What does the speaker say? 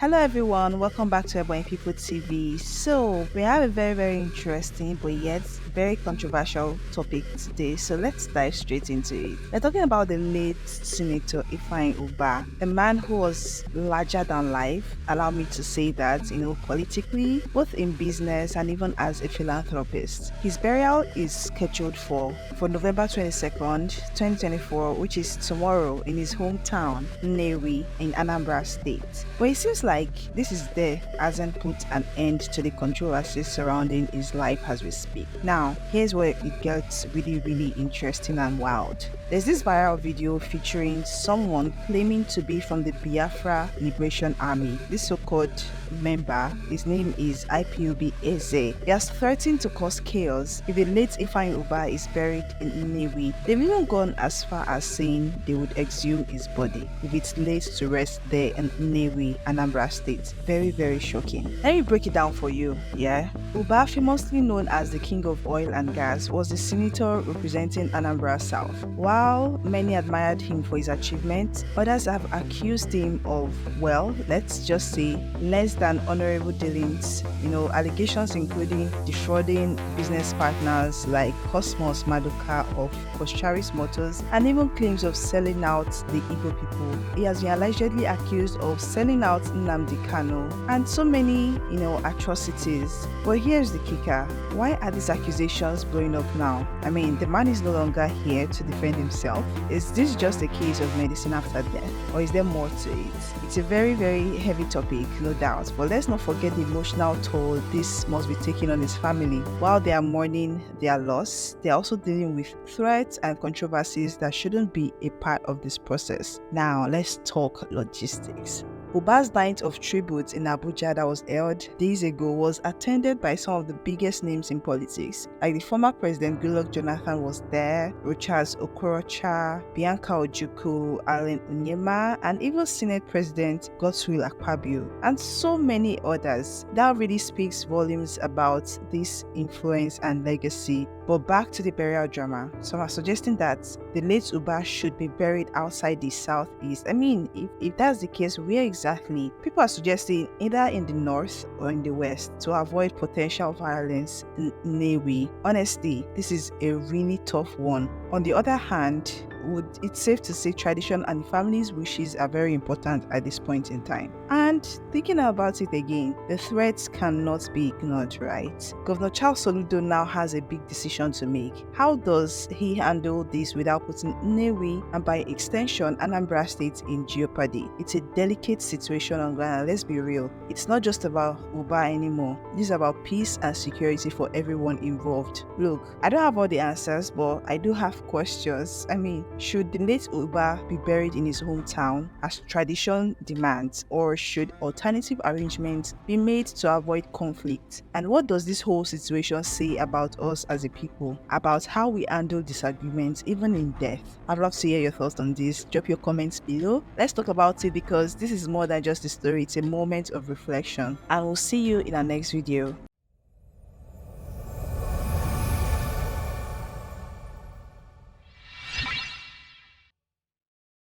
Hello everyone, welcome back to Ebony People TV. So we have a very interesting but yet very controversial topic today. So let's dive straight into it. We're talking about the late Senator Ifeanyi Ubah, a man who was larger than life. Allow me to say that, politically, both in business and even as a philanthropist. His burial is scheduled for November 22nd, 2024, which is tomorrow in his hometown, Nnewi in Anambra State. But it seems like this is there hasn't put an end to the controversies surrounding his life as we speak. Now, here's where it gets really interesting and wild. There's this viral video featuring someone claiming to be from the Biafra Liberation Army. This so-called member, his name is Ifeanyi Ubah. He has threatened to cause chaos if the late Ifeanyi Ubah is buried in Nnewi. They've even gone as far as saying they would exhume his body if it's laid to rest there in Nnewi, Anambra State. Very shocking. Let me break it down for you. Ubah, famously known as the King of Oil and Gas, was the senator representing Anambra South. While many admired him for his achievements, others have accused him of, well, let's just say, less than honorable dealings. Allegations including defrauding business partners like Cosmos Maduka of Koscharis Motors, and even claims of selling out the Igbo people. He has been allegedly accused of selling out Nnamdi Kanu and so many, atrocities. But here's the kicker. Why are these accusations blowing up now? I mean, the man is no longer here to defend himself. Is this just a case of medicine after death? Or is there more to it? It's a very heavy topic, no doubt. But let's not forget the emotional toll this must be taking on his family. While they are mourning their loss, they are also dealing with threats and controversies that shouldn't be a part of this process. Now, let's talk logistics. Ubah's night of tribute in Abuja that was held days ago was attended by some of the biggest names in politics. Like the former President Goodluck Jonathan was there, Rochas Okorocha, Bianca Ojukwu, Allen Onyema, and even Senate President Godswill Akpabio, and so many others. That really speaks volumes about this influence and legacy. But back to the burial drama. Some are suggesting that the late Ubah should be buried outside the southeast. I mean, if that's the case, where exactly? People are suggesting either in the north or in the west to avoid potential violence in Nnewi. Honestly, this is a really tough one. On the other hand, it's safe to say tradition and the family's wishes are very important at this point in time. And thinking about it again, the threats cannot be ignored, right? Governor Charles Soludo now has a big decision to make. How does he handle this without putting Nnewi and by extension Anambra State in jeopardy? It's a delicate situation on ground. Let's be real. It's not just about Ubah anymore. This is about peace and security for everyone involved. Look, I don't have all the answers, but I do have questions. I mean, should the late Ubah be buried in his hometown as tradition demands, or should alternative arrangements be made to avoid conflict? And what does this whole situation say about us as a people, about how we handle disagreements even in death? I'd love to hear your thoughts on this. Drop your comments below. Let's talk about it because this is more than just a story, it's a moment of reflection. And we'll see you in our next video.